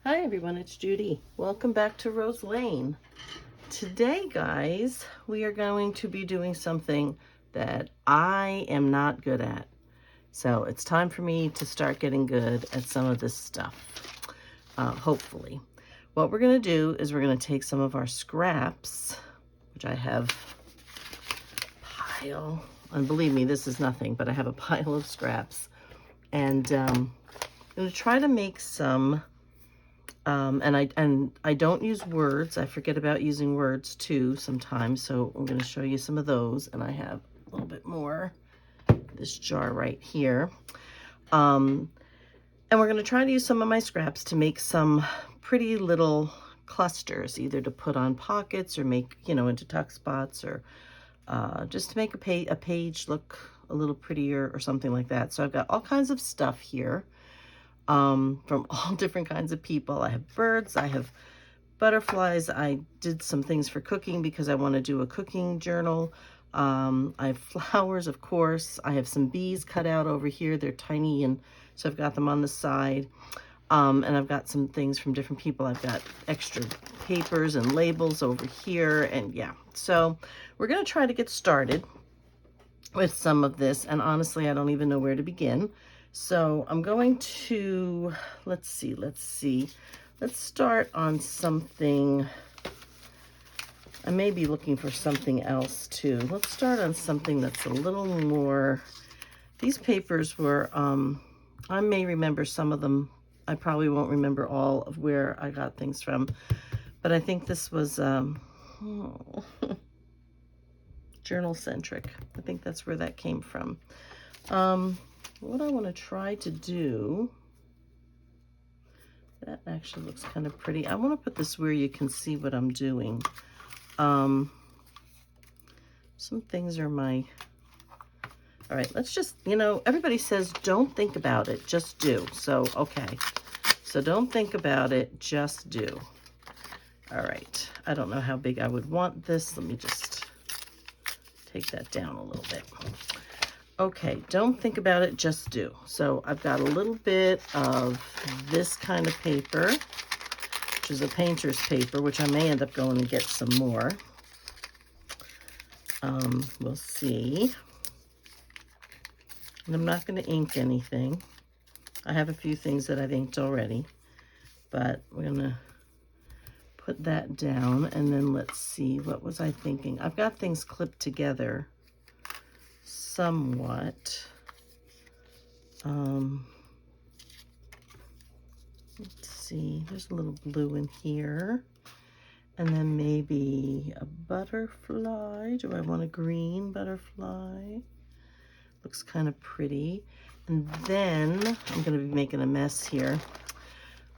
Hi everyone, it's Judy. Welcome back to Rose Lane. Today, guys, we are going to be doing something that I am not good at. So it's time for me to start getting good at some of this stuff, hopefully. What we're going to do is we're going to take some of our scraps, which I have a pile, and believe me, this is nothing, but I have a pile of scraps, and I'm going to try to make some. And I don't use words. I forget about using words too sometimes. So I'm going to show you some of those. And I have a little bit more, this jar right here. And we're going to try to use some of my scraps to make some pretty little clusters, either to put on pockets or make, into tuck spots, or just to make a page look a little prettier or something like that. So I've got all kinds of stuff here. From all different kinds of people. I have birds, I have butterflies, I did some things for cooking because I want to do a cooking journal. I have flowers, of course. I have some bees cut out over here. They're tiny, and so I've got them on the side. And I've got some things from different people. I've got extra papers and labels over here, and yeah. So we're going to try to get started with some of this, and honestly, I don't even know where to begin. So I'm going to, let's start on something. I may be looking for something else too. Let's start on something that's a little more, these papers were, I may remember some of them. I probably won't remember all of where I got things from, but I think this was journal centric. I think that's where that came from. What I want to try to do, that actually looks kind of pretty. I want to put this where you can see what I'm doing. Some things are all right, let's just, everybody says don't think about it, just do. So, okay. So don't think about it, just do. All right. I don't know how big I would want this. Let me just take that down a little bit. Okay, don't think about it, just do. So I've got a little bit of this kind of paper, which is a painter's paper, which I may end up going and get some more. We'll see. And I'm not going to ink anything. I have a few things that I've inked already, but we're going to put that down, and then let's see, what was I thinking? I've got things clipped together somewhat. Let's see, there's a little blue in here, and then maybe a butterfly. Do I want a green butterfly? Looks kind of pretty. And then I'm going to be making a mess here.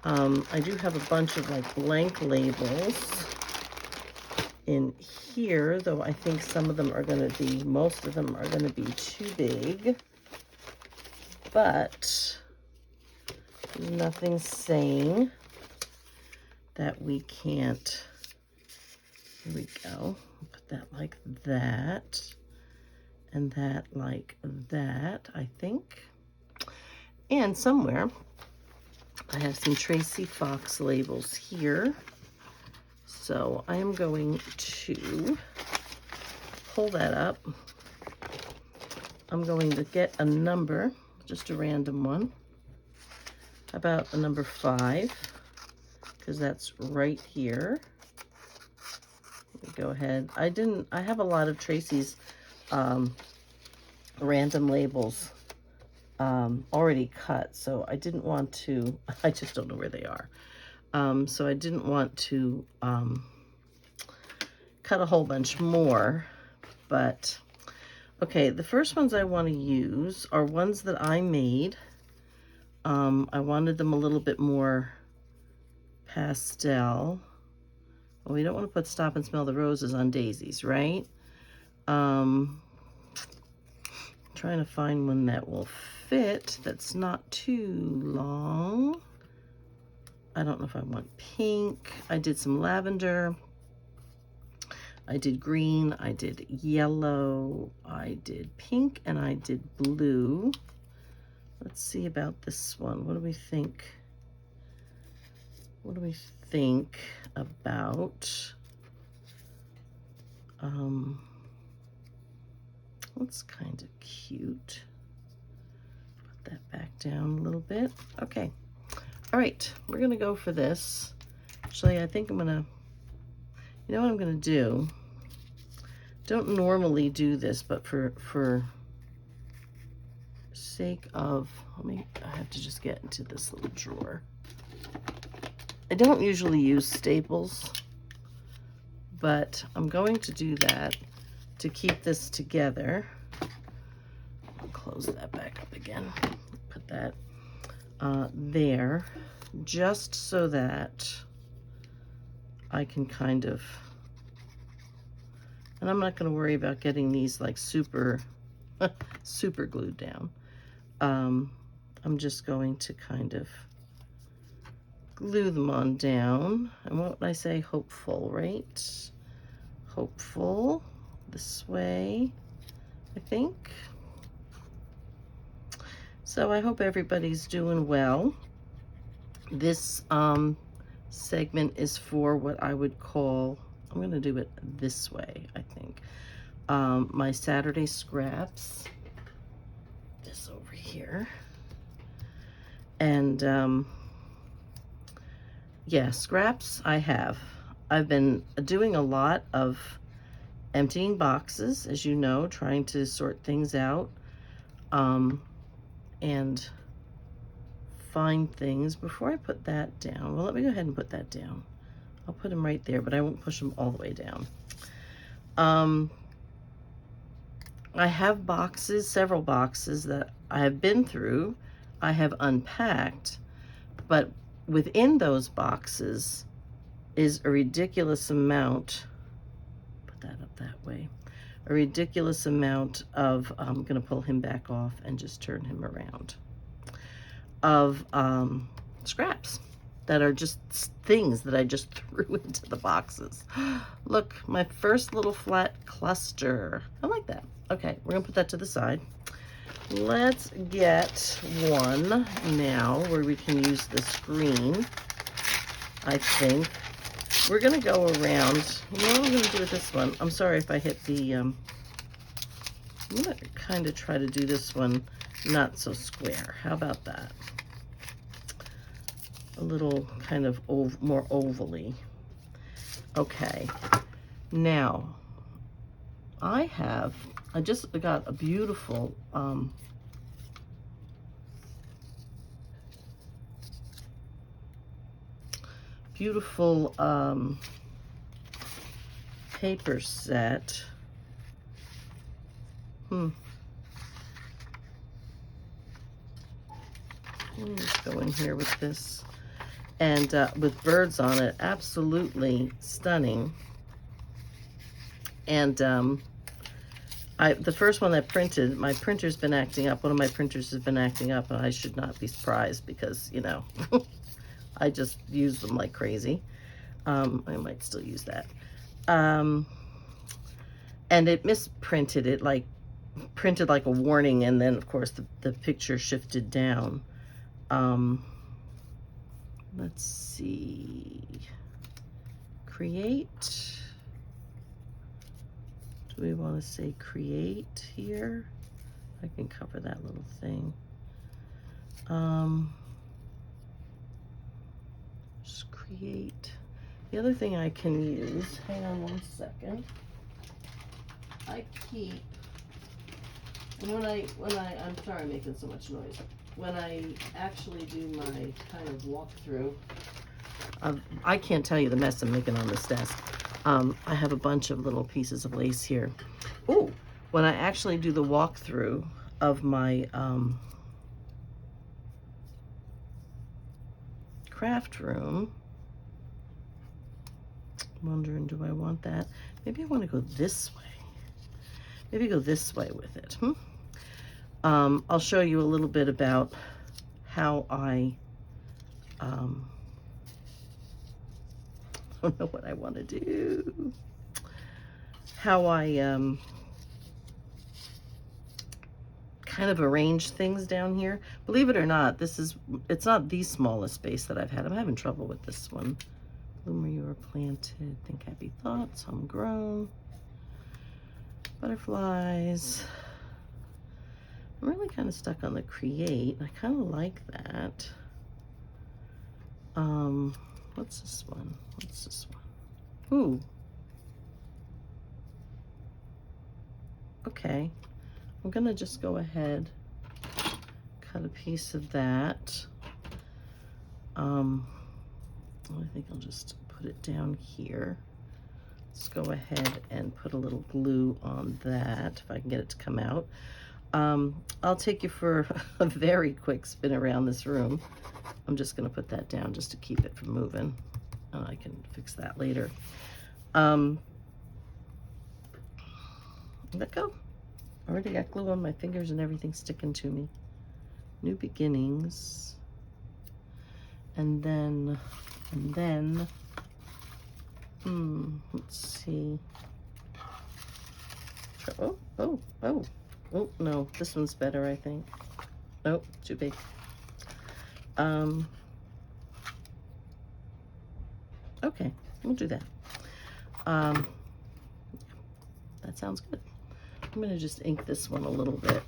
I do have a bunch of like blank labels in here, though I think some of them are going to be, most of them are going to be too big, but nothing's saying that we can't. Here we go. Put that like that, and that like that, I think. And somewhere I have some Tracy Fox labels here. So I am going to pull that up. I'm going to get a number, just a random one. How about a number 5? Because that's right here. Let me go ahead. I have a lot of Tracy's random labels already cut, so I didn't want to, I just don't know where they are. So I didn't want to cut a whole bunch more, but okay, the first ones I want to use are ones that I made. I wanted them a little bit more pastel. Well, we don't want to put Stop and Smell the Roses on daisies, right? Trying to find one that will fit, that's not too long. I don't know if I want pink. I did some lavender. I did green, I did yellow, I did pink, and I did blue. Let's see about this one. What do we think? what do we think about, that's kind of cute. Put that back down a little bit. Okay. All right, we're gonna go for this. Actually, I think I'm gonna, you know what I'm gonna do? Don't normally do this, but for sake of, I have to just get into this little drawer. I don't usually use staples, but I'm going to do that to keep this together. I'll close that back up again. Put that there, just so that I can kind of, and I'm not going to worry about getting these like super glued down. I'm just going to kind of glue them on down. And what would I say? Hopeful, right? Hopeful. This way, I think. So I hope everybody's doing well. This segment is for what I would call, I'm going to do it this way, I think. My Saturday scraps. This over here. And yeah, scraps I have. I've been doing a lot of emptying boxes, as you know, trying to sort things out. And find things. Before I put that down, well, let me go ahead and put that down. I'll put them right there, but I won't push them all the way down. I have boxes, several boxes that I have been through, I have unpacked, but within those boxes is a ridiculous amount, put that up that way, a ridiculous amount of, I'm gonna pull him back off and just turn him around, of scraps that are just things that I just threw into the boxes. Look, my first little flat cluster. I like that. Okay, we're gonna put that to the side. Let's get one now where we can use the screen, I think. We're gonna go around. You know what I'm gonna do with this one? I'm sorry if I hit the, I'm gonna kind of try to do this one not so square. How about that? A little kind of more ovally. Okay, now I just got a beautiful paper set. Let me just go in here with this. And with birds on it, absolutely stunning. And the first one I printed, my printer's been acting up. One of my printers has been acting up, and I should not be surprised because, you know, I just use them like crazy. I might still use that. And it misprinted it, like printed like a warning, and then of course the picture shifted down. Let's see, create. Do we want to say create here? I can cover that little thing. Just create. The other thing I can use, hang on one second. I keep, and I'm sorry I'm making so much noise. When I actually do my kind of walkthrough, I can't tell you the mess I'm making on this desk. I have a bunch of little pieces of lace here. Oh, when I actually do the walkthrough of my craft room, I'm wondering, do I want that? Maybe I want to go this way. Maybe go this way with it. I'll show you a little bit about how I don't know what I want to do. How I kind of arrange things down here. Believe it or not, it's not the smallest space that I've had. I'm having trouble with this one. Bloom where you were planted, think happy thoughts, homegrown, butterflies. I'm really kind of stuck on the create. I kind of like that. What's this one? What's this one? Ooh. Okay. I'm gonna just go ahead, cut a piece of that. I think I'll just put it down here. Let's go ahead and put a little glue on that if I can get it to come out. I'll take you for a very quick spin around this room. I'm just going to put that down just to keep it from moving, and I can fix that later. Let go. Already got glue on my fingers and everything sticking to me. New beginnings. And then, let's see. Oh, no, this one's better, I think. Nope, too big. Okay, we'll do that. That sounds good. I'm gonna just ink this one a little bit.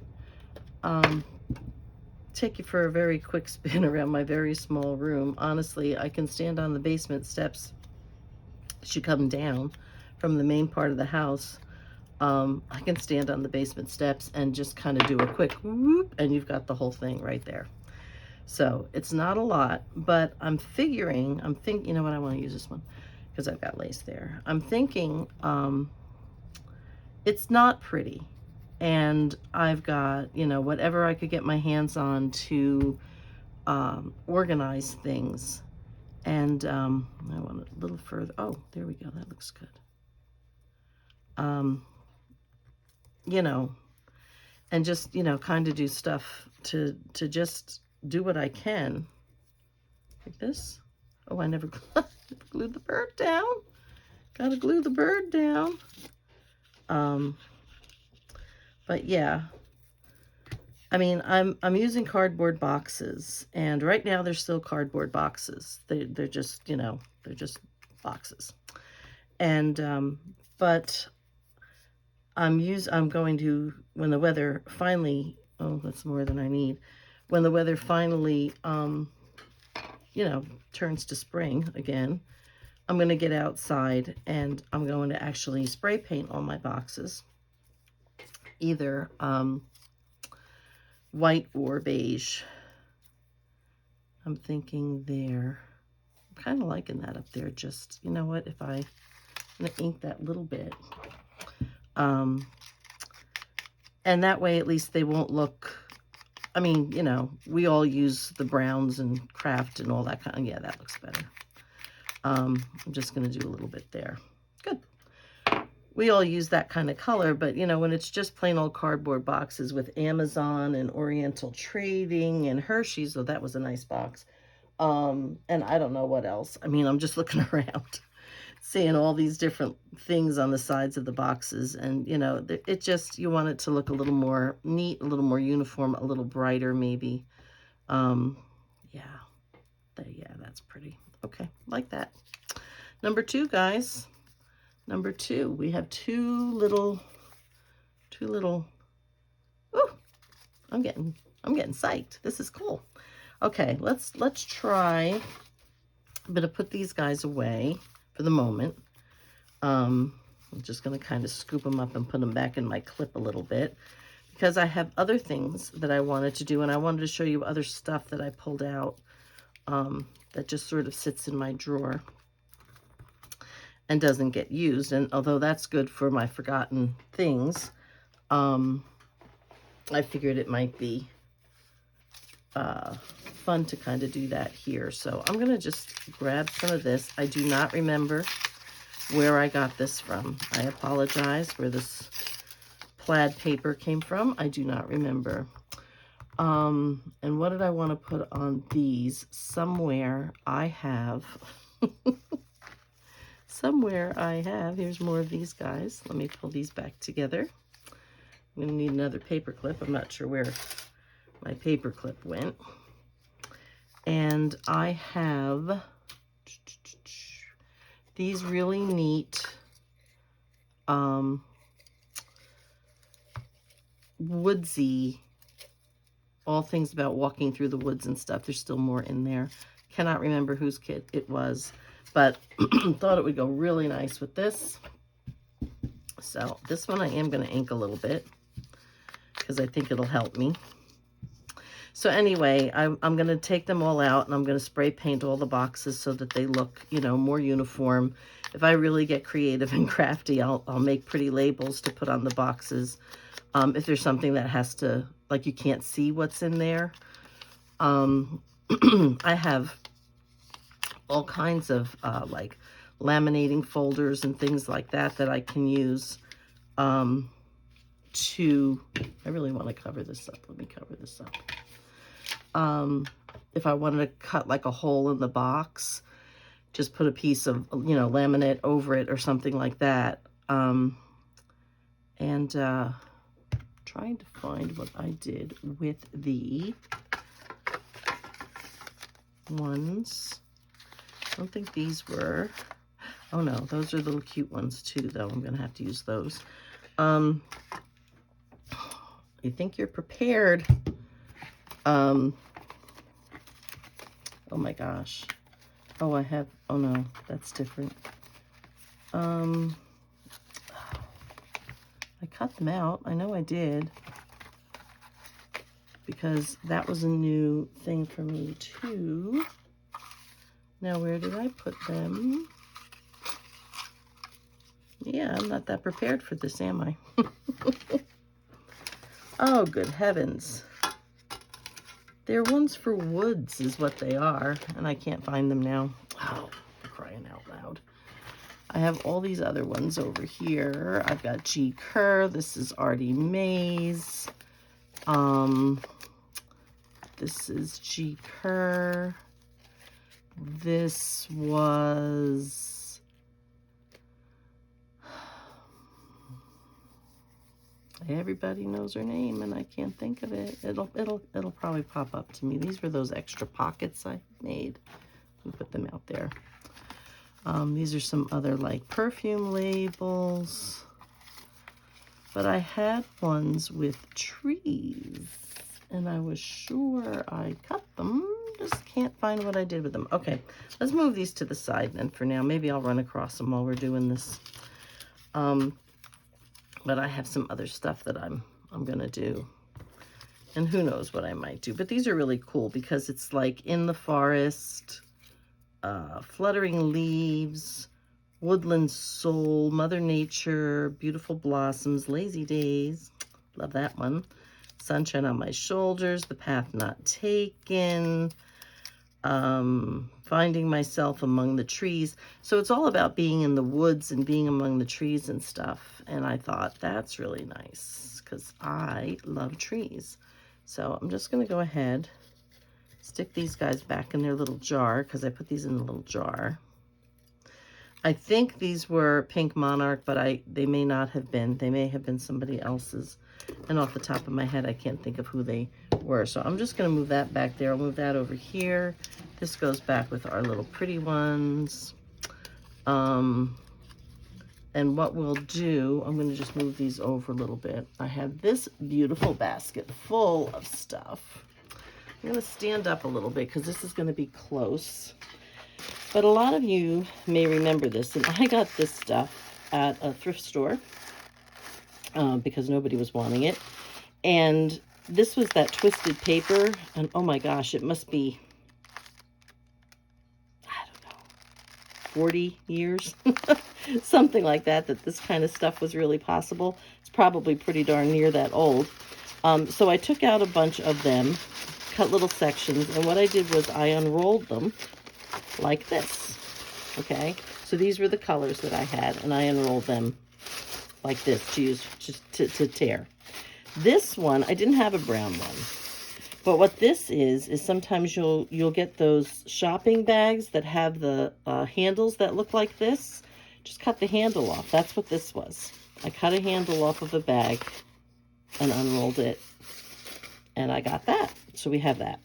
Take you for a very quick spin around my very small room. Honestly, I can stand on the basement steps as you come down from the main part of the house. I can stand on the basement steps and just kind of do a quick whoop, and you've got the whole thing right there. So it's not a lot, but I'm thinking, you know what, I want to use this one because I've got lace there. I'm thinking it's not pretty. And I've got, you know, whatever I could get my hands on to organize things. And I want it a little further. Oh, there we go. That looks good. You know, and just, you know, kind of do stuff to just do what I can. Like this. Oh, I never glued the bird down. Gotta glue the bird down. But yeah, I mean, I'm using cardboard boxes, and right now they're still cardboard boxes. They're just, you know, they're just boxes. And but I'm going to, when the weather finally, oh, that's more than I need. When the weather finally you know, turns to spring again, I'm going to get outside and I'm going to actually spray paint all my boxes. Either white or beige. I'm thinking there. I'm kind of liking that up there. Just, you know what, if I'm going to ink that little bit. And that way at least they won't look, I mean, you know, we all use the browns and craft and all that kind of, yeah, that looks better. I'm just going to do a little bit there. Good. We all use that kind of color, but you know, when it's just plain old cardboard boxes with Amazon and Oriental Trading and Hershey's, oh, that was a nice box. And I don't know what else. I mean, I'm just looking around, seeing all these different things on the sides of the boxes, and you know, it just, you want it to look a little more neat, a little more uniform, a little brighter maybe. Yeah, that's pretty. Okay, like that. Number 2, guys. Number 2, we have two little, ooh, I'm getting psyched. This is cool. Okay, let's try. I'm gonna put these guys away for the moment. I'm just gonna kind of scoop them up and put them back in my clip a little bit because I have other things that I wanted to do, and I wanted to show you other stuff that I pulled out that just sort of sits in my drawer and doesn't get used. And although that's good for my forgotten things, I figured it might be fun to kind of do that here. So I'm going to just grab some of this. I do not remember where I got this from. I apologize where this plaid paper came from. I do not remember. And what did I want to put on these? Somewhere I have... here's more of these guys. Let me pull these back together. I'm going to need another paper clip. I'm not sure my paper clip went. And I have these really neat woodsy, all things about walking through the woods and stuff. There's still more in there. Cannot remember whose kit it was, but thought it would go really nice with this. So this one I am going to ink a little bit because I think it'll help me. So anyway, I'm going to take them all out and I'm going to spray paint all the boxes so that they look, you know, more uniform. If I really get creative and crafty, I'll make pretty labels to put on the boxes. If there's something that has to, like, you can't see what's in there. I have all kinds of like laminating folders and things like that that I can use I really want to cover this up. Let me cover this up. If I wanted to cut like a hole in the box, just put a piece of, you know, laminate over it or something like that. Trying to find what I did with the ones. I don't think these were. Oh no, those are little cute ones too, though. I'm gonna have to use those. You think you're prepared. Oh my gosh. Oh, I have, oh no, that's different. I cut them out. I know I did. Because that was a new thing for me too. Now, where did I put them? Yeah, I'm not that prepared for this, am I? Oh, good heavens. They're ones for woods is what they are, and I can't find them now. Oh, crying out loud. I have all these other ones over here. I've got G. Kerr. This is Artie Mays. This is G. Kerr. This was... Everybody knows her name, and I can't think of it. It'll probably pop up to me. These were those extra pockets I made. We put them out there. These are some other like perfume labels. But I had ones with trees, and I was sure I cut them. Just can't find what I did with them. Okay, let's move these to the side then for now. Maybe I'll run across them while we're doing this. But I have some other stuff that I'm gonna do. And who knows what I might do. But these are really cool because it's like in the forest, fluttering leaves, woodland soul, Mother Nature, beautiful blossoms, lazy days. Love that one. Sunshine on my shoulders, the path not taken, finding myself among the trees. So it's all about being in the woods and being among the trees and stuff. And I thought that's really nice because I love trees. So I'm just going to go ahead, stick these guys back in their little jar because I put these in a little jar. I think these were Pink Monarch, but they may not have been. They may have been somebody else's. And off the top of my head, I can't think of who they were. So I'm just going to move that back there. I'll move that over here. This goes back with our little pretty ones. And what we'll do, I'm going to just move these over a little bit. I have this beautiful basket full of stuff. I'm going to stand up a little bit because this is going to be close. But a lot of you may remember this. And I got this stuff at a thrift store because nobody was wanting it. And this was that twisted paper. And oh my gosh, it must be, I don't know, 40 years, something like that this kind of stuff was really possible. It's probably pretty darn near that old. So I took out a bunch of them, cut little sections, and what I did was I unrolled them like this. Okay, so these were the colors that I had, and I unrolled them like this to use just to tear. This one, I didn't have a brown one. But what this is sometimes you'll get those shopping bags that have the handles that look like this. Just cut the handle off. That's what this was. I cut a handle off of a bag and unrolled it And I got that. So we have that.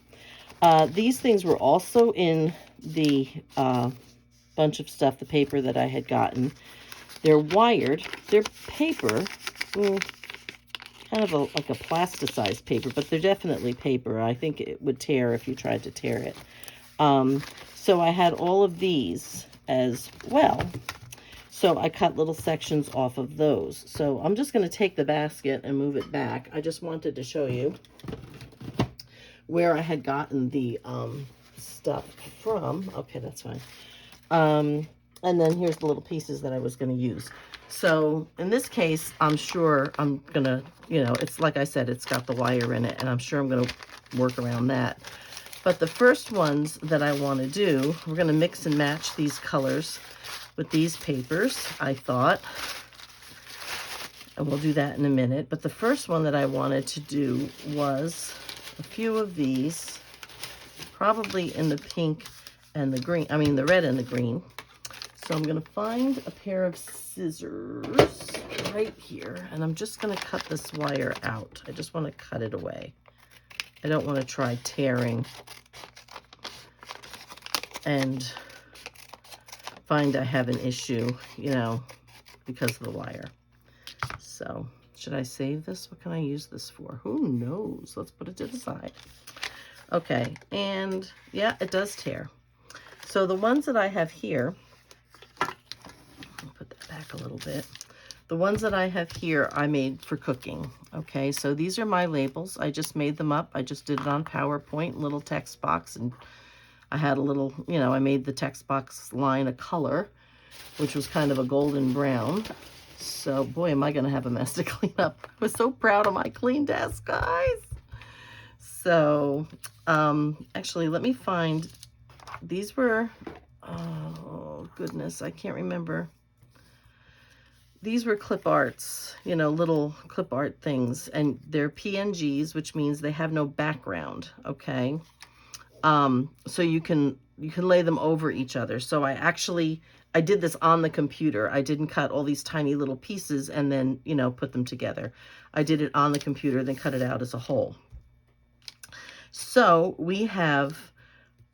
These things were also in the bunch of stuff, the paper that I had gotten. They're wired. They're paper. Kind of like a plasticized paper, but they're definitely paper. I think it would tear if you tried to tear it. So I had all of these as well. So I cut little sections off of those. So I'm just going to take the basket and move it back. I just wanted to show you where I had gotten the stuff from. Okay, that's fine. And then here's the little pieces that I was going to use. So in this case, I'm sure I'm going to, it's like I said, it's got the wire in it, and I'm sure I'm going to work around that. But the first ones that I want to do, we're going to mix and match these colors with these papers, I thought. And we'll do that in a minute. But the first one that I wanted to do was a few of these, probably in the pink and the green, I mean the red and the green. So I'm going to find a pair of scissors right here, and I'm just going to cut this wire out. I just want to cut it away. I don't want to try tearing and find I have an issue, because of the wire. So should I save this? What can I use this for? Who knows? Let's put it to the side. Okay, and yeah, it does tear. So the ones that I have here, I'll put that back a little bit. The ones that I have here, I made for cooking. Okay, so these are my labels. I just made them up. I just did it on PowerPoint, little text box, and I had a little, I made the text box line a color, which was kind of a golden brown. So, boy, am I going to have a mess to clean up. I was so proud of my clean desk, guys. So, actually, let me find, these were, oh, goodness, I can't remember. These were clip arts, little clip art things, and they're PNGs, which means they have no background, okay? So you can lay them over each other. So I did this on the computer. I didn't cut all these tiny little pieces and then, put them together. I did it on the computer, then cut it out as a whole. So we have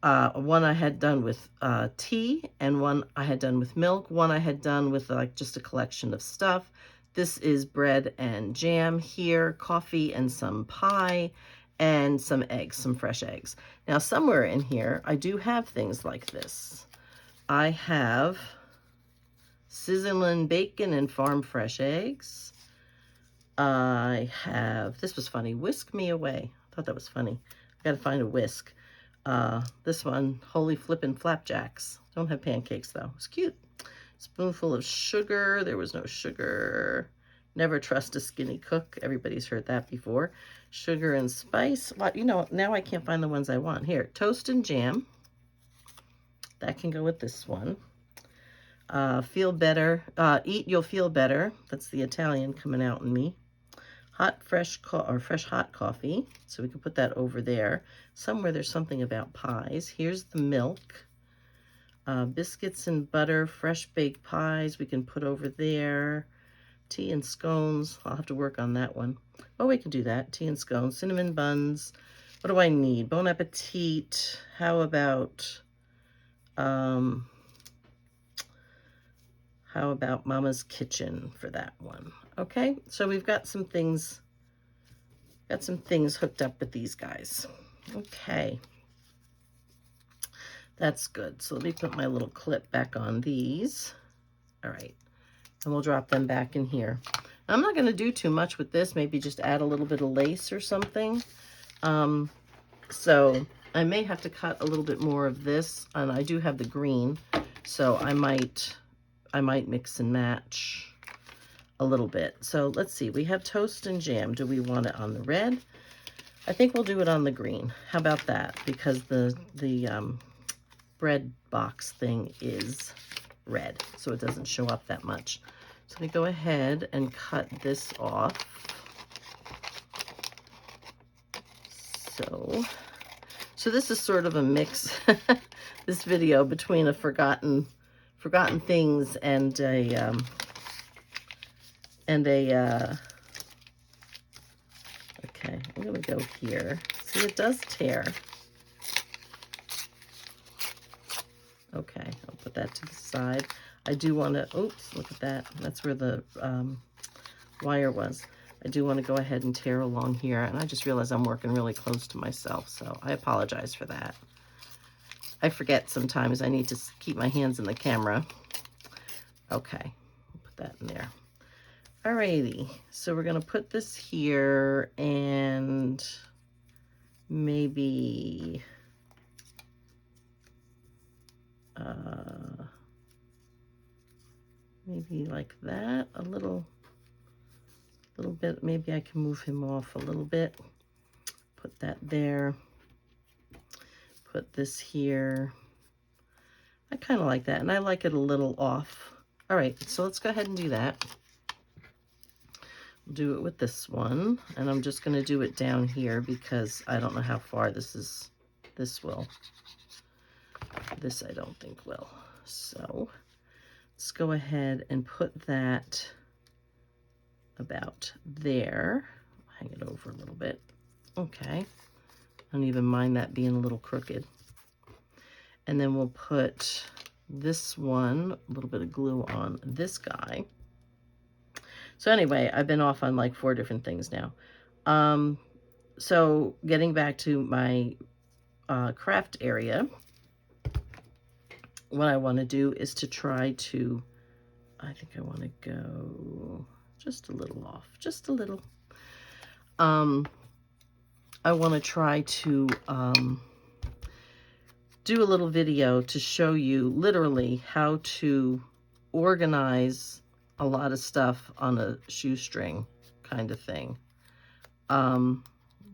one I had done with tea, and one I had done with milk, one I had done with just a collection of stuff. This is bread and jam here, coffee and some pie, and some eggs, some fresh eggs. Now somewhere in here, I do have things like this. I have sizzling bacon and farm fresh eggs. I have, this was funny, whisk me away. I thought that was funny. I gotta find a whisk. This one, holy flippin' flapjacks. Don't have pancakes though. It's cute. Spoonful of sugar. There was no sugar. Never trust a skinny cook. Everybody's heard that before. Sugar and spice. Well, now I can't find the ones I want. Here, toast and jam. That can go with this one. Feel better. Eat, you'll feel better. That's the Italian coming out in me. Hot, fresh hot coffee. So we can put that over there. Somewhere there's something about pies. Here's the milk. Biscuits and butter, fresh baked pies we can put over there. Tea and scones. I'll have to work on that one. Oh, we can do that. Tea and scones. Cinnamon buns. What do I need? Bon appetit. How about Mama's Kitchen for that one? Okay, so we've got some things hooked up with these guys. Okay. That's good. So let me put my little clip back on these. All right. And we'll drop them back in here. I'm not going to do too much with this. Maybe just add a little bit of lace or something. So I may have to cut a little bit more of this. And I do have the green. So I might mix and match a little bit. So let's see. We have toast and jam. Do we want it on the red? I think we'll do it on the green. How about that? Because the bread box thing is red, so it doesn't show up that much. So we go ahead and cut this off. So this is sort of a mix, this video, between a forgotten things and a okay, I'm going to go here. See, it does tear. Okay, I'll put that to the side. I do want to, oops, look at that. That's where the wire was. I do want to go ahead and tear along here, and I just realized I'm working really close to myself, so I apologize for that. I forget sometimes I need to keep my hands in the camera. Okay, put that in there. Alrighty, so we're going to put this here, and maybe maybe like that, a little bit. Maybe I can move him off a little bit. Put that there. Put this here. I kind of like that, and I like it a little off. All right, so let's go ahead and do that. We'll do it with this one, and I'm just going to do it down here because I don't know how far this is. This will. This I don't think will. So let's go ahead and put that about there. Hang it over a little bit. Okay. I don't even mind that being a little crooked. And then we'll put this one, a little bit of glue on this guy. So anyway, I've been off on like 4 different things now. So getting back to my craft area, what I want to do is to try to, I think I want to go just a little off, just a little. I want to try to do a little video to show you literally how to organize a lot of stuff on a shoestring kind of thing.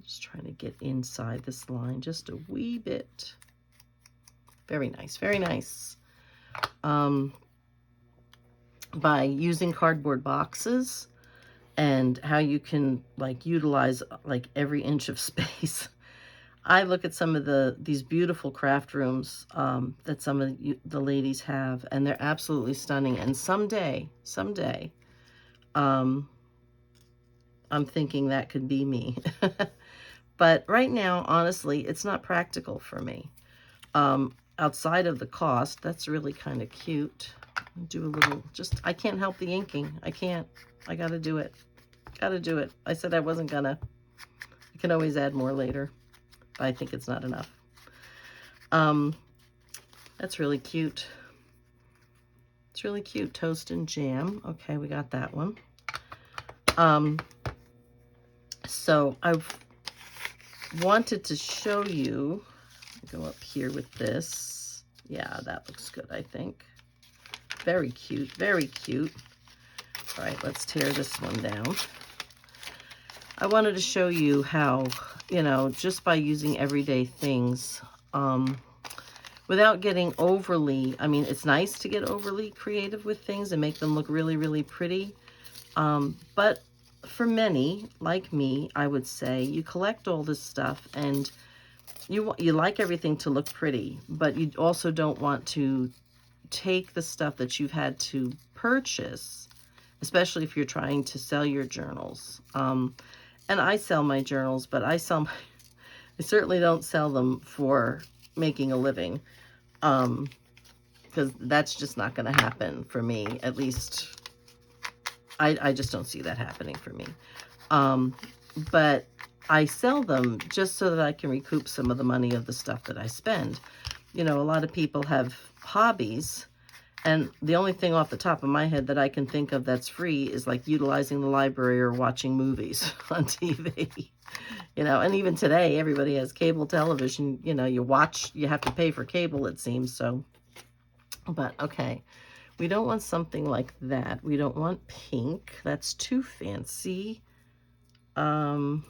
Just trying to get inside this line just a wee bit. Very nice, very nice. By using cardboard boxes and how you can like utilize like every inch of space. I look at some of these beautiful craft rooms that some of the ladies have, and they're absolutely stunning. And someday, I'm thinking that could be me. But right now, honestly, it's not practical for me. Outside of the cost, that's really kind of cute. Do a little, I can't help the inking. I can't. I gotta do it. Gotta do it. I said I wasn't gonna. I can always add more later. I think it's not enough. That's really cute. It's really cute. Toast and jam. Okay, we got that one. So I wanted to show you, go up here with this. Yeah, that looks good, I think. Very cute, very cute. All right, let's tear this one down. I wanted to show you how, you know, just by using everyday things, without getting overly, I mean, it's nice to get overly creative with things and make them look really, really pretty. But for many, like me, I would say, you collect all this stuff and you like everything to look pretty, but you also don't want to take the stuff that you've had to purchase, especially if you're trying to sell your journals. And I sell my journals, but I certainly don't sell them for making a living, because that's just not going to happen for me. At least I just don't see that happening for me. But I sell them just so that I can recoup some of the money of the stuff that I spend. You know, a lot of people have hobbies, and the only thing off the top of my head that I can think of that's free is like utilizing the library or watching movies on TV. You know, and even today, everybody has cable television. You know, you have to pay for cable, it seems. So, but okay. We don't want something like that. We don't want pink. That's too fancy. You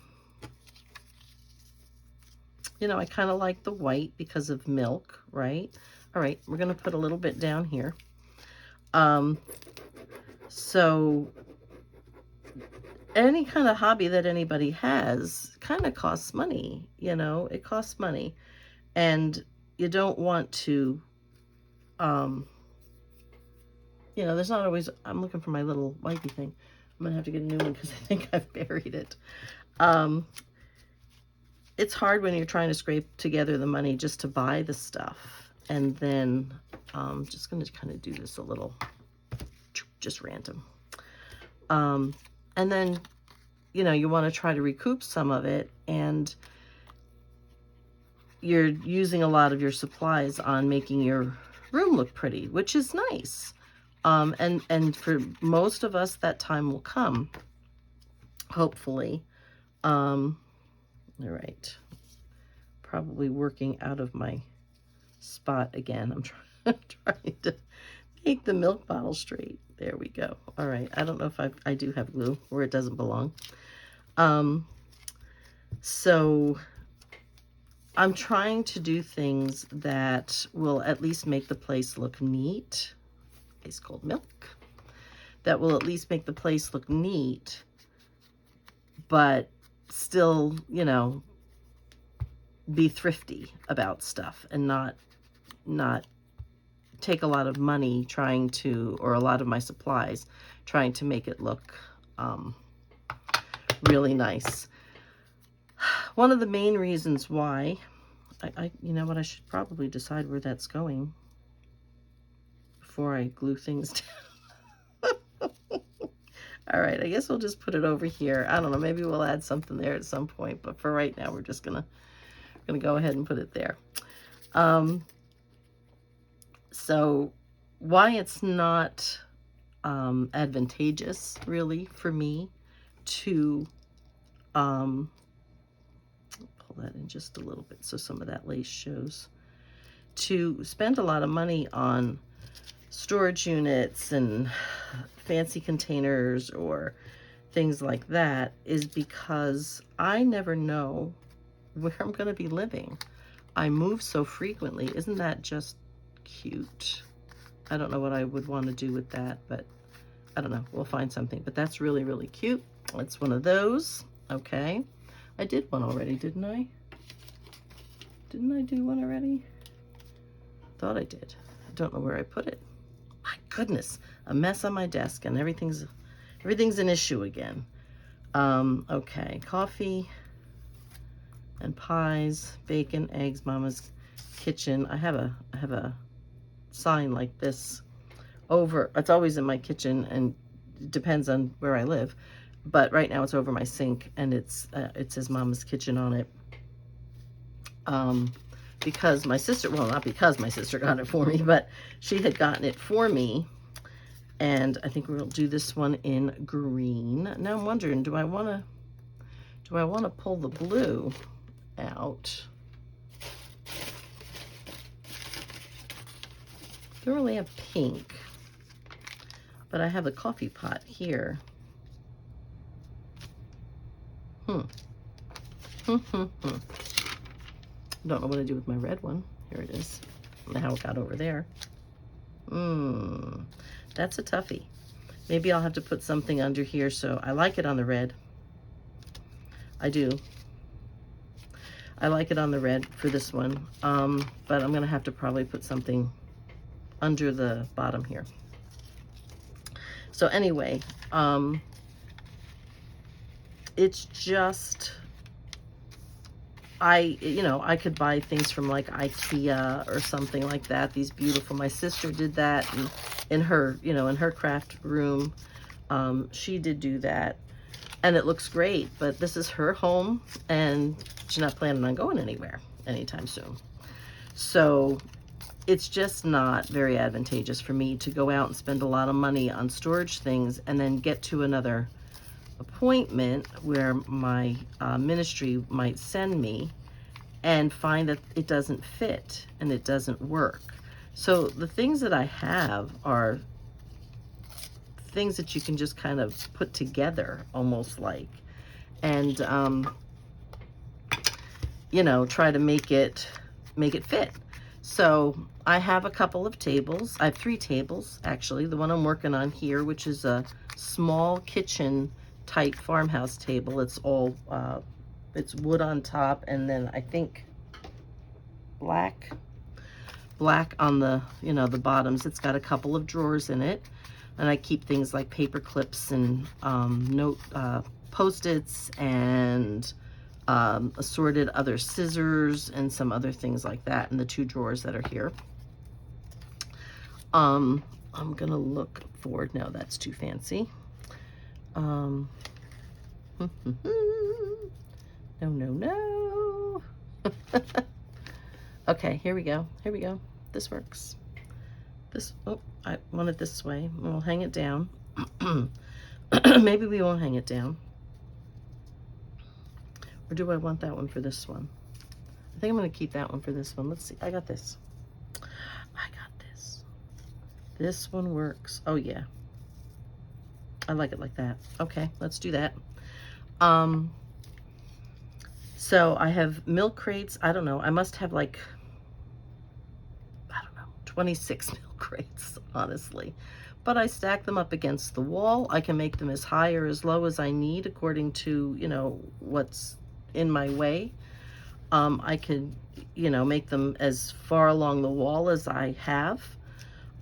know, I kind of like the white because of milk, right? All right, we're going to put a little bit down here. So any kind of hobby that anybody has kind of costs money, you know, it costs money. And you don't want to, you know, there's not always, I'm looking for my little wipey thing. I'm going to have to get a new one because I think I've buried it. it's hard when you're trying to scrape together the money just to buy the stuff. And then I'm just going to kind of do this a little, just random. And then, you know, you want to try to recoup some of it, and you're using a lot of your supplies on making your room look pretty, which is nice. And for most of us, that time will come, hopefully. All right. Probably working out of my spot again. I'm trying to make the milk bottle straight. There we go. All right. I don't know if I do have glue where it doesn't belong. So I'm trying to do things that will at least make the place look neat. Ice cold milk. That will at least make the place look neat, but still, you know, be thrifty about stuff and not take a lot of money trying to, or a lot of my supplies, trying to make it look really nice. One of the main reasons why, you know what, I should probably decide where that's going before I glue things down. All right, I guess we'll just put it over here. I don't know, maybe we'll add something there at some point, but for right now, we're just gonna go ahead and put it there. So why it's not advantageous really for me to pull that in just a little bit so some of that lace shows, to spend a lot of money on storage units and fancy containers or things like that, is because I never know where I'm going to be living. I move so frequently. Isn't that just cute? I don't know what I would want to do with that, but I don't know. We'll find something. But that's really, really cute. It's one of those. Okay. I did one already, didn't I? Didn't I do one already? Thought I did. I don't know where I put it. My goodness, a mess on my desk, and everything's an issue again. Okay, coffee and pies, bacon, eggs, Mama's kitchen. I have a sign like this over. It's always in my kitchen, and it depends on where I live. But right now it's over my sink, and it says Mama's Kitchen on it. Because my sister, well, not because my sister got it for me, but she had gotten it for me. And I think we'll do this one in green. Now I'm wondering, do I want to pull the blue out? Don't really have pink, but I have a coffee pot here. Don't know what to do with my red one. Here it is. I don't know how it got over there. That's a toughie. Maybe I'll have to put something under here. So I like it on the red. I do. I like it on the red for this one. But I'm going to have to probably put something under the bottom here. So anyway, it's just, I could buy things from like IKEA or something like that. These beautiful, my sister did that in her, in her craft room. She did do that, and it looks great, but this is her home, and she's not planning on going anywhere anytime soon. So it's just not very advantageous for me to go out and spend a lot of money on storage things and then get to another appointment where my ministry might send me and find that it doesn't fit and it doesn't work. So the things that I have are things that you can just kind of put together, almost like, and try to make it fit. So I have a couple of tables. I have 3 tables, actually. The one I'm working on here, which is a small kitchen type farmhouse table. It's all it's wood on top, and then I think black on the the bottoms. It's got a couple of drawers in it, and I keep things like paper clips and note post-its and assorted other scissors and some other things like that in the 2 drawers that are here. I'm gonna look forward. No, that's too fancy. No, no. Okay, here we go. Here we go. This works. This, oh, I want it this way. We'll hang it down. Maybe we won't hang it down. Or do I want that one for this one? I think I'm going to keep that one for this one. Let's see. I got this. I got this. This one works. Oh, yeah. I like it like that. Okay, let's do that. So I have milk crates. I don't know. I must have like, I don't know, 26 milk crates, honestly. But I stack them up against the wall. I can make them as high or as low as I need according to, you know, what's in my way. I can, you know, make them as far along the wall as I have,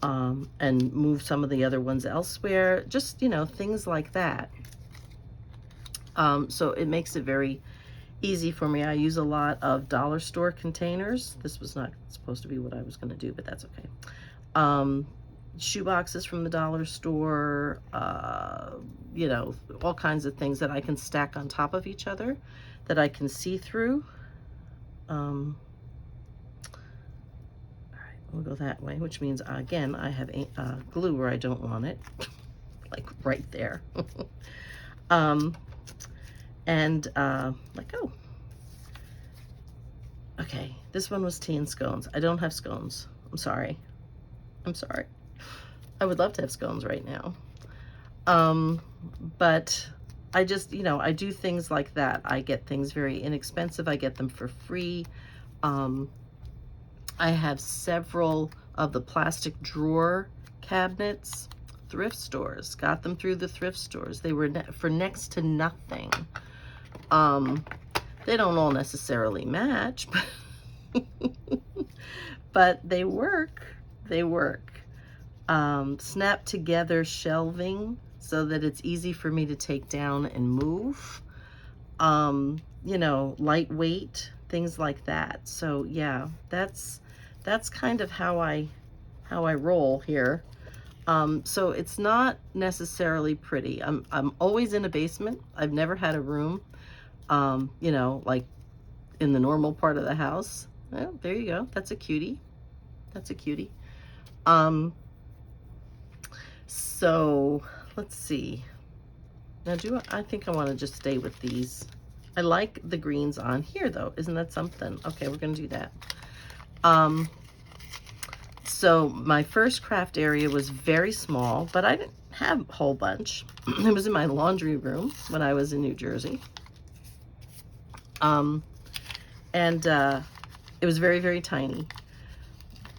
and move some of the other ones elsewhere. Just, you know, things like that. So it makes it very easy for me. I use a lot of dollar store containers. This was not supposed to be what I was going to do, but that's okay. Shoe boxes from the dollar store, you know, all kinds of things that I can stack on top of each other that I can see through. All right, we'll go that way, which means, again, I have glue where I don't want it, like right there. And let go. Okay, this one was tea and scones. I don't have scones. I'm sorry. I'm sorry. I would love to have scones right now. But I just, you know, I do things like that. I get things very inexpensive. I get them for free. I have several of the plastic drawer cabinets, thrift stores. Got them through the thrift stores. They were for next to nothing. They don't all necessarily match, but they work. They work. Snap together shelving so that it's easy for me to take down and move. You know, lightweight, things like that. So yeah, that's kind of how I roll here. So it's not necessarily pretty. I'm always in a basement. I've never had a room, you know, like in the normal part of the house. Well, there you go. That's a cutie. That's a cutie. So let's see. Now, I think I want to just stay with these. I like the greens on here, though. Isn't that something? Okay, we're going to do that. So my first craft area was very small, but I didn't have a whole bunch. It was in my laundry room when I was in New Jersey. It was very, very tiny,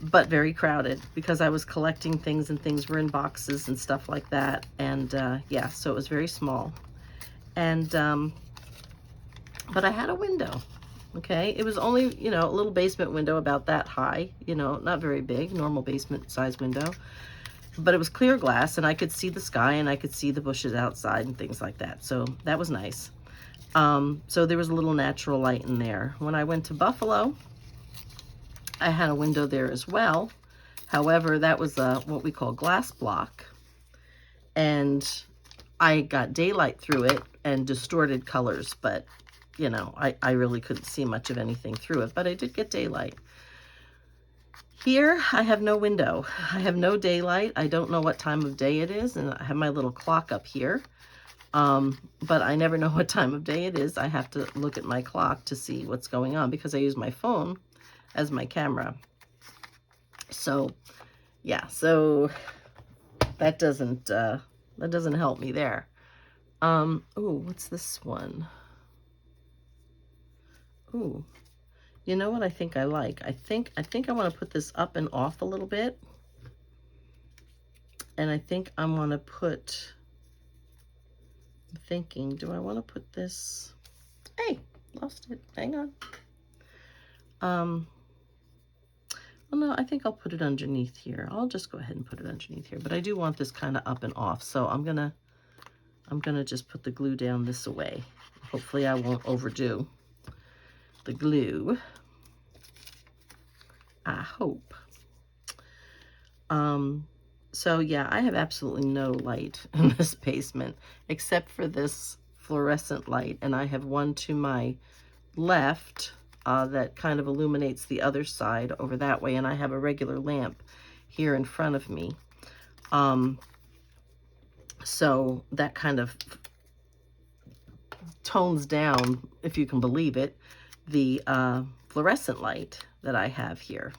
but very crowded because I was collecting things and things were in boxes and stuff like that. And yeah, so it was very small. And but I had a window. Okay, it was only, you know, a little basement window about that high, you know, not very big, normal basement size window, but it was clear glass and I could see the sky and I could see the bushes outside and things like that. So that was nice. So there was a little natural light in there. When I went to Buffalo, I had a window there as well. However, that was what we call glass block. And I got daylight through it and distorted colors, but you know, I really couldn't see much of anything through it, but I did get daylight. Here, I have no window. I have no daylight. I don't know what time of day it is, and I have my little clock up here. But I never know what time of day it is. I have to look at my clock to see what's going on because I use my phone as my camera. So, yeah, so that doesn't help me there. Oh, what's this one? Ooh, you know what I think I like? I think I want to put this up and off a little bit. And I think I want to put, I'm thinking, do I want to put this? Hey, lost it. Hang on. Well, no, I think I'll put it underneath here. I'll just go ahead and put it underneath here. But I do want this kind of up and off. So I'm gonna just put the glue down this way. Hopefully I won't overdo. the glue. I hope. So yeah, I have absolutely no light in this basement except for this fluorescent light, and I have one to my left that kind of illuminates the other side over that way, and I have a regular lamp here in front of me. So that kind of tones down, if you can believe it, the fluorescent light that I have here.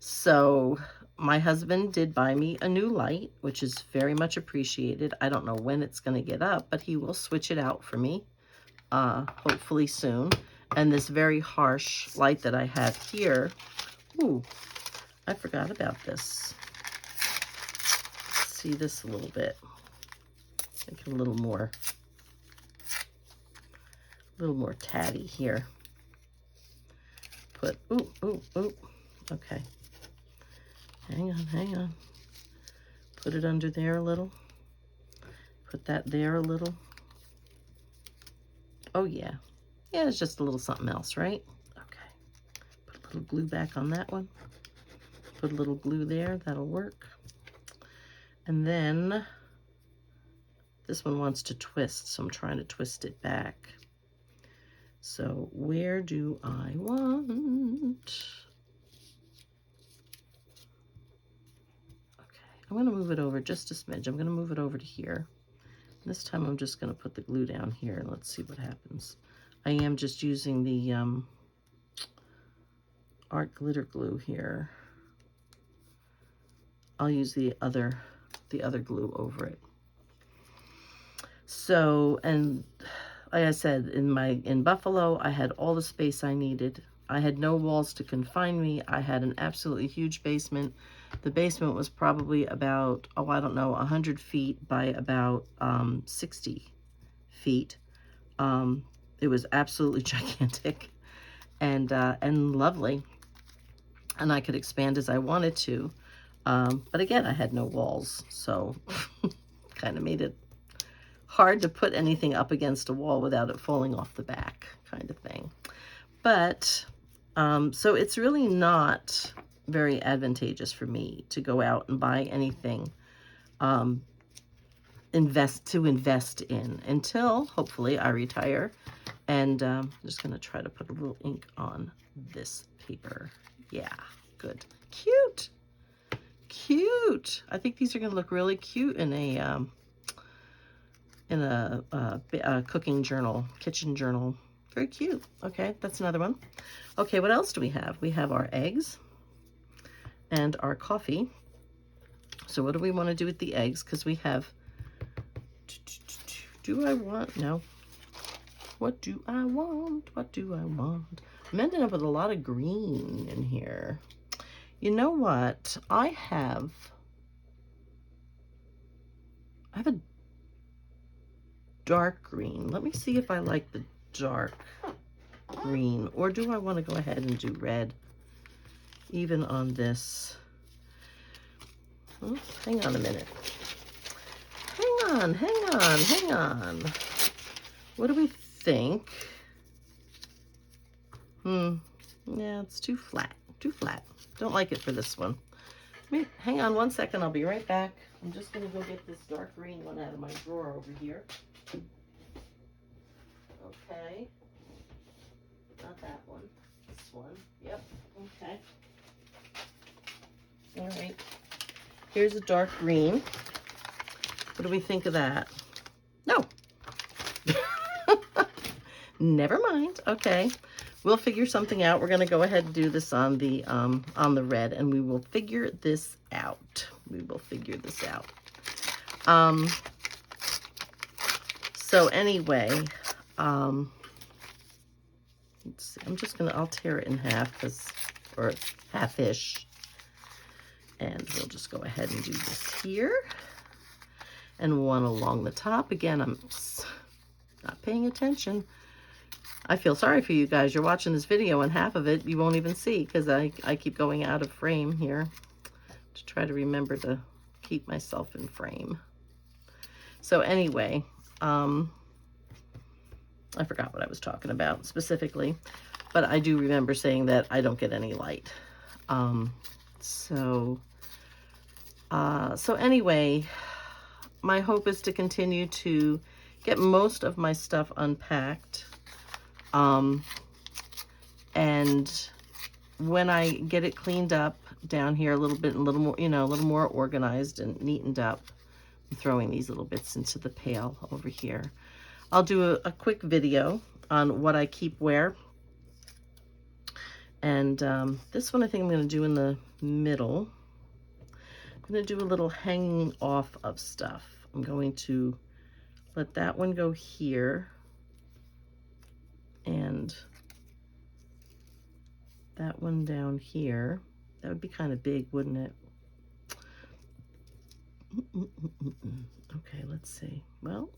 So my husband did buy me a new light, which is very much appreciated. I don't know when it's going to get up, but he will switch it out for me, hopefully soon. And this very harsh light that I have here, ooh, I forgot about this. Let's see this a little bit. Make it a little more tatty here. Put, ooh, okay. Hang on. Put it under there a little. Put that there a little. Oh yeah. Yeah, it's just a little something else, right? Okay. Put a little glue back on that one. Put a little glue there, that'll work. And then this one wants to twist, so I'm trying to twist it back. So where do I want? I'm going to move it over just a smidge. I'm going to move it over to here. This time I'm just going to put the glue down here and let's see what happens. I am just using the art glitter glue here. I'll use the other glue over it. So, and like I said, in Buffalo, I had all the space I needed. I had no walls to confine me. I had an absolutely huge basement. The basement was probably about, oh, I don't know, 100 feet by about 60 feet. It was absolutely gigantic and lovely. And I could expand as I wanted to. But again, I had no walls, so kind of made it hard to put anything up against a wall without it falling off the back, kind of thing. But so it's really not very advantageous for me to go out and buy anything invest in until hopefully I retire. And I'm just going to try to put a little ink on this paper. Yeah, good. Cute. I think these are going to look really cute in a cooking journal, kitchen journal. Very cute. Okay, that's another one. Okay, what else do we have? We have our eggs and our coffee. So what do we want to do with the eggs? Because we have, no. What do I want? I'm ending up with a lot of green in here. You know what? I have a dark green. Let me see if I like the dark green, or do I want to go ahead and do red even on this? Oh, hang on a minute. Hang on. What do we think? Yeah, it's too flat. Don't like it for this one. Hang on one second, I'll be right back. I'm just gonna go get this dark green one out of my drawer over here. Okay. Not that one. This one. Yep. Okay. All right. Here's a dark green. What do we think of that? No. Never mind. Okay. We'll figure something out. We're going to go ahead and do this on the red, and we will figure this out. So anyway, let's see. I'll tear it in half, or half-ish. And we'll just go ahead and do this here. And one along the top. Again, I'm not paying attention. I feel sorry for you guys. You're watching this video and half of it you won't even see because I keep going out of frame here to try to remember to keep myself in frame. So anyway, I forgot what I was talking about specifically. but I do remember saying that I don't get any light. So anyway, my hope is to continue to get most of my stuff unpacked. And when I get it cleaned up down here a little bit, a little more, you know, a little more organized and neatened up, I'm throwing these little bits into the pail over here. I'll do a quick video on what I keep where. And this one I think I'm going to do in the middle. I'm going to do a little hanging off of stuff. I'm going to let that one go here. And that one down here. That would be kind of big, wouldn't it? Okay, let's see. Well,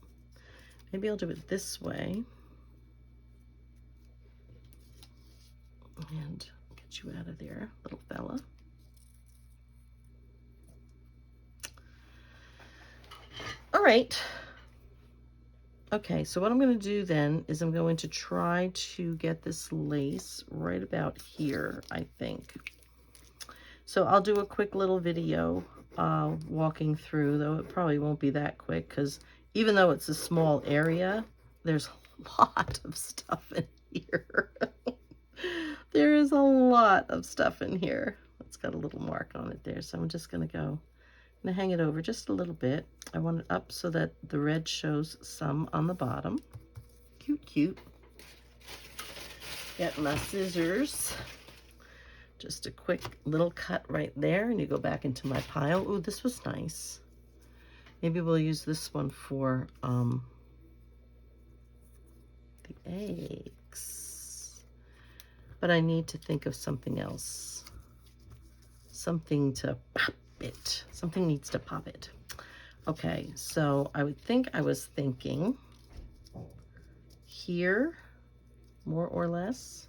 maybe I'll do it this way. And get you out of there, little fella. All right. Okay, so what I'm going to do then is I'm going to try to get this lace right about here, I think. So I'll do a quick little video walking through, though it probably won't be that quick because even though it's a small area, there's a lot of stuff in here. There is a lot of stuff in here. It's got a little mark on it there, so I'm just going to go and hang it over just a little bit. I want it up so that the red shows some on the bottom. Cute, cute. Get my scissors. Just a quick little cut right there, and you go back into my pile. Ooh, this was nice. Maybe we'll use this one for the eggs. But I need to think of something else. Something to pop it. Something needs to pop it. Okay, so I was thinking here, more or less.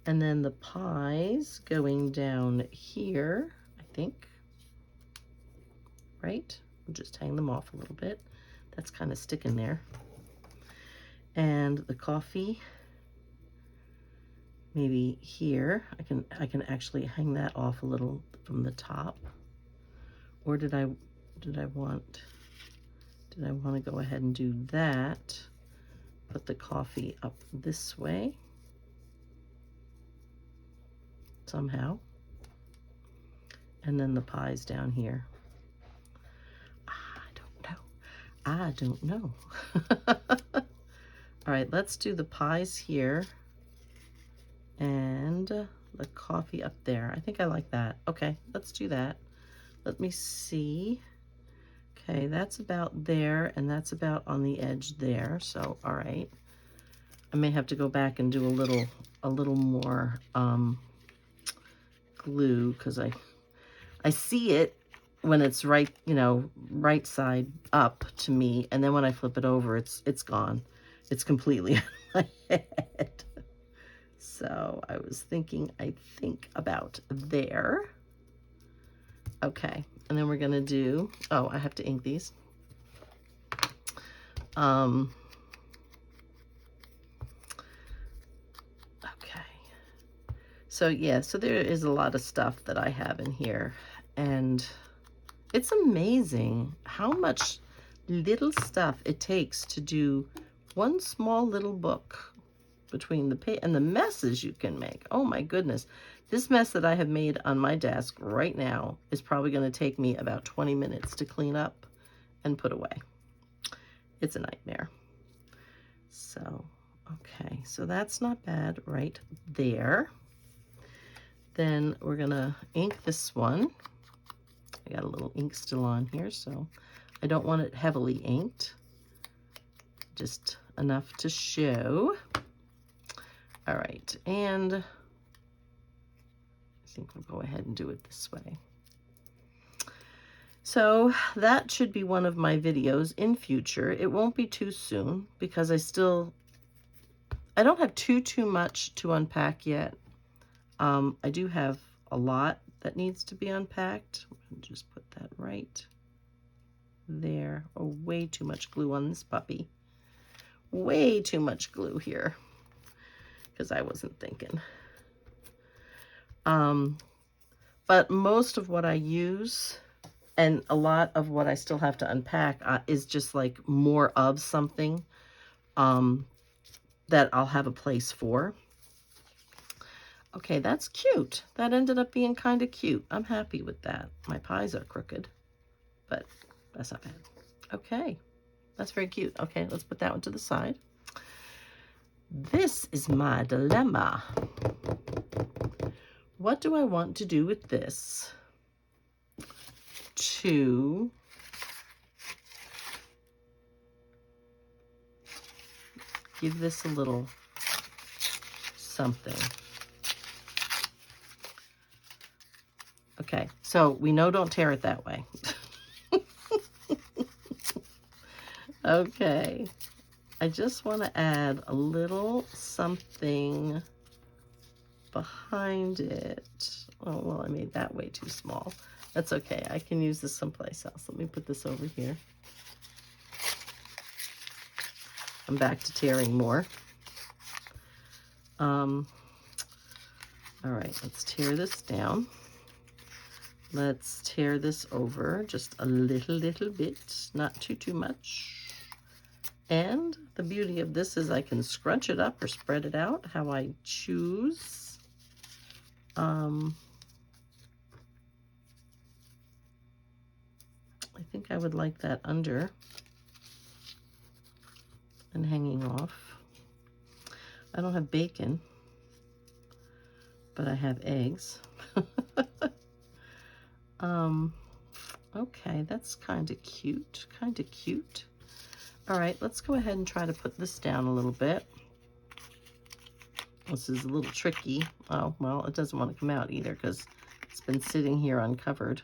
And then the pies going down here, I think. Right? We'll just hang them off a little bit. That's kind of sticking there. And the coffee, maybe here. I can actually hang that off a little from the top. Or did I want to go ahead and do that? Put the coffee up this way. Somehow. And then the pies down here. I don't know. All right, let's do the pies here and the coffee up there. I think I like that. Okay, let's do that. Let me see. Okay, that's about there, and that's about on the edge there. So, all right. I may have to go back and do a little more glue because I see it when it's right, you know, right side up to me, and then when I flip it over, it's gone. It's completely out of my head. So I was thinking, I think about there. Okay, and then we're gonna do, oh, I have to ink these. So yeah, so there is a lot of stuff that I have in here, and it's amazing how much little stuff it takes to do one small little book between the page and the messes you can make. Oh my goodness. This mess that I have made on my desk right now is probably going to take me about 20 minutes to clean up and put away. It's a nightmare. So, okay, so that's not bad right there. Then we're gonna ink this one. I got a little ink still on here, so I don't want it heavily inked. Just enough to show. All right, and I think we'll go ahead and do it this way. So that should be one of my videos in future. It won't be too soon because I don't have too much to unpack yet. I do have a lot that needs to be unpacked. I'll just put that right there. Oh, way too much glue on this puppy. Way too much glue here. because I wasn't thinking. But most of what I use and a lot of what I still have to unpack is just like more of something that I'll have a place for. Okay, that's cute. That ended up being kind of cute. I'm happy with that. My pies are crooked, but that's not bad. Okay, that's very cute. Okay, let's put that one to the side. This is my dilemma. What do I want to do with this to give this a little something? Okay, so we know don't tear it that way. Okay, I just want to add a little something behind it. Oh, well, I made that way too small. That's okay. I can use this someplace else. Let me put this over here. I'm back to tearing more. All right, let's tear this down. Let's tear this over just a little bit, not too much. And the beauty of this is I can scrunch it up or spread it out how I choose. I think I would like that under and hanging off. I don't have bacon, but I have eggs. Okay, that's kind of cute, All right, let's go ahead and try to put this down a little bit. This is a little tricky. Oh, well, it doesn't want to come out either because it's been sitting here uncovered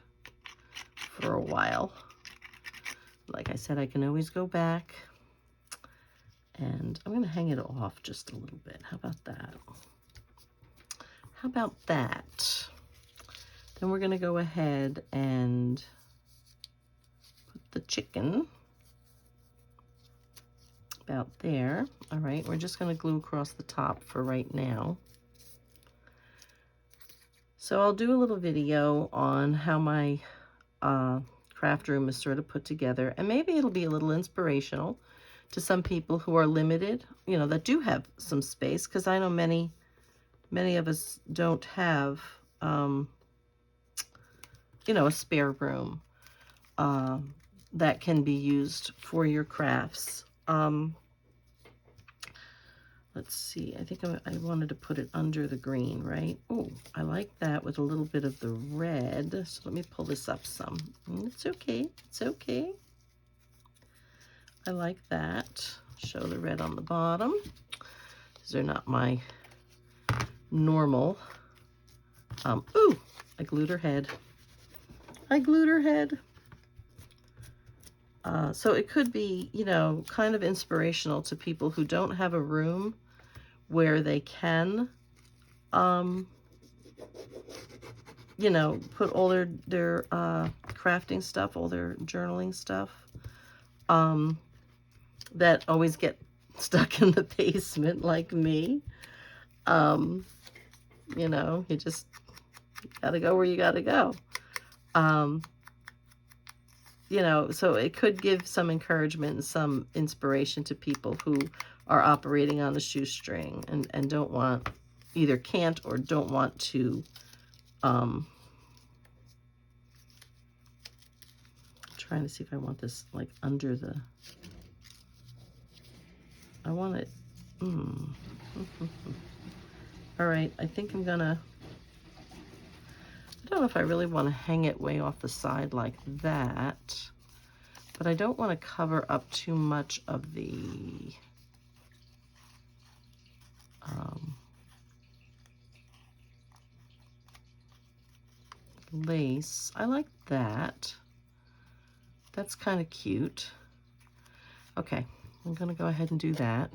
for a while. Like I said, I can always go back. And I'm going to hang it off just a little bit. How about that? How about that? Then we're going to go ahead and put the chicken about there. All right, we're just going to glue across the top for right now. So I'll do a little video on how my craft room is sort of put together, and maybe it'll be a little inspirational to some people who are limited, you know, that do have some space, because I know many of us don't have, you know, a spare room that can be used for your crafts. Let's see, I think I wanted to put it under the green, right? Oh, I like that with a little bit of the red. So let me pull this up some. It's okay, it's okay. I like that. Show the red on the bottom. These are not my normal. Ooh, I glued her head. I glued her head. So it could be, you know, kind of inspirational to people who don't have a room where they can, you know, put all their crafting stuff, all their journaling stuff, that always get stuck in the basement like me. You know, you just gotta go where you gotta go. You know, so it could give some encouragement and some inspiration to people who are operating on the shoestring and don't want, either can't or don't want to, trying to see if I want this like under the, I want it, All right, I think I'm gonna, I don't know if I really want to hang it way off the side like that, but I don't want to cover up too much of the lace. I like that. That's kind of cute. Okay, I'm gonna go ahead and do that.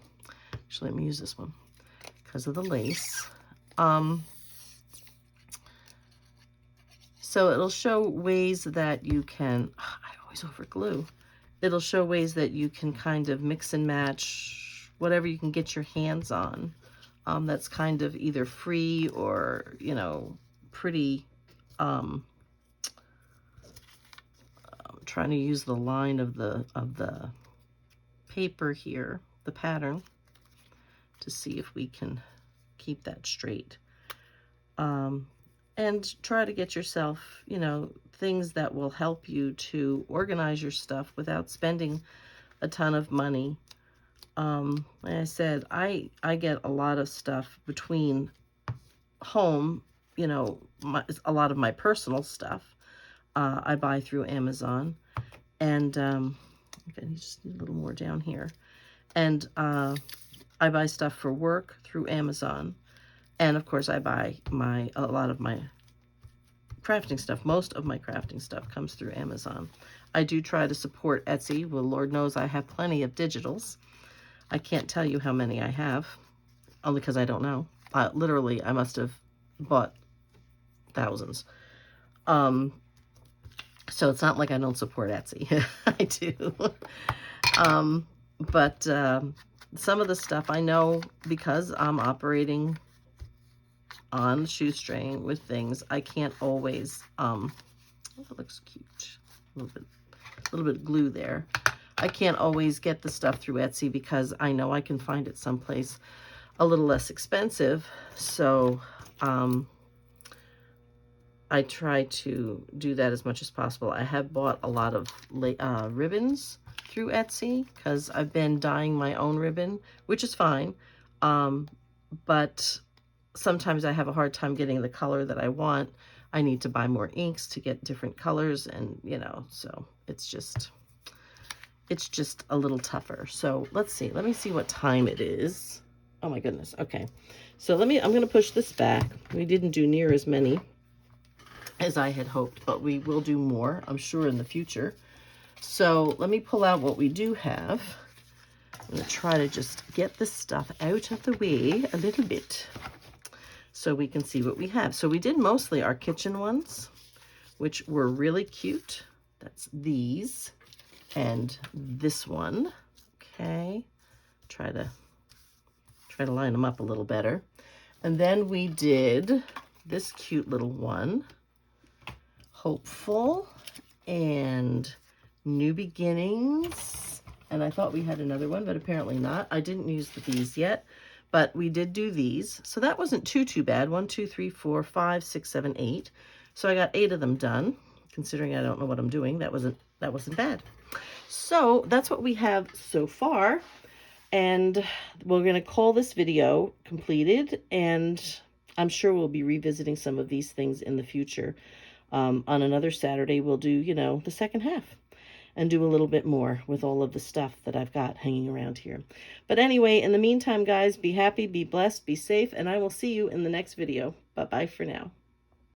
Actually, let me use this one because of the lace. So it'll show ways that you can, I always over glue. It'll show ways that you can kind of mix and match whatever you can get your hands on that's kind of either free or, you know, pretty, I'm trying to use the line of the paper here, the pattern, to see if we can keep that straight. And try to get yourself, you know, things that will help you to organize your stuff without spending a ton of money. Like I said, I get a lot of stuff between home, you know, a lot of my personal stuff I buy through Amazon. And okay, you just need a little more down here. And I buy stuff for work through Amazon. And of course, I buy a lot of my crafting stuff. Most of my crafting stuff comes through Amazon. I do try to support Etsy. Well, Lord knows I have plenty of digitals. I can't tell you how many I have, only because I don't know. Literally, I must have bought thousands. So it's not like I don't support Etsy. I do. But some of the stuff I know, because I'm operating on shoestring with things, I can't always, oh, it looks cute. A little bit of glue there. I can't always get the stuff through Etsy because I know I can find it someplace a little less expensive. So I try to do that as much as possible. I have bought a lot of ribbons through Etsy because I've been dyeing my own ribbon, which is fine. But sometimes I have a hard time getting the color that I want. I need to buy more inks to get different colors, and, you know, so it's just a little tougher. So let's see. Let me see what time it is. Oh my goodness. Okay. So I'm going to push this back. We didn't do near as many as I had hoped, but we will do more, I'm sure, in the future. So let me pull out what we do have. I'm going to try to just get this stuff out of the way a little bit so we can see what we have. So we did mostly our kitchen ones, which were really cute. That's these and this one. Okay. Try to line them up a little better. And then we did this cute little one, Hopeful and New Beginnings. And I thought we had another one, but apparently not. I didn't use these yet, but we did do these. So that wasn't too bad. 1, 2, 3, 4, 5, 6, 7, 8. So I got 8 of them done. Considering I don't know what I'm doing, that wasn't bad. So that's what we have so far. And we're going to call this video completed, and I'm sure we'll be revisiting some of these things in the future. On another Saturday, we'll do, you know, the second half and do a little bit more with all of the stuff that I've got hanging around here. But anyway, in the meantime, guys, be happy, be blessed, be safe, and I will see you in the next video. Bye-bye for now.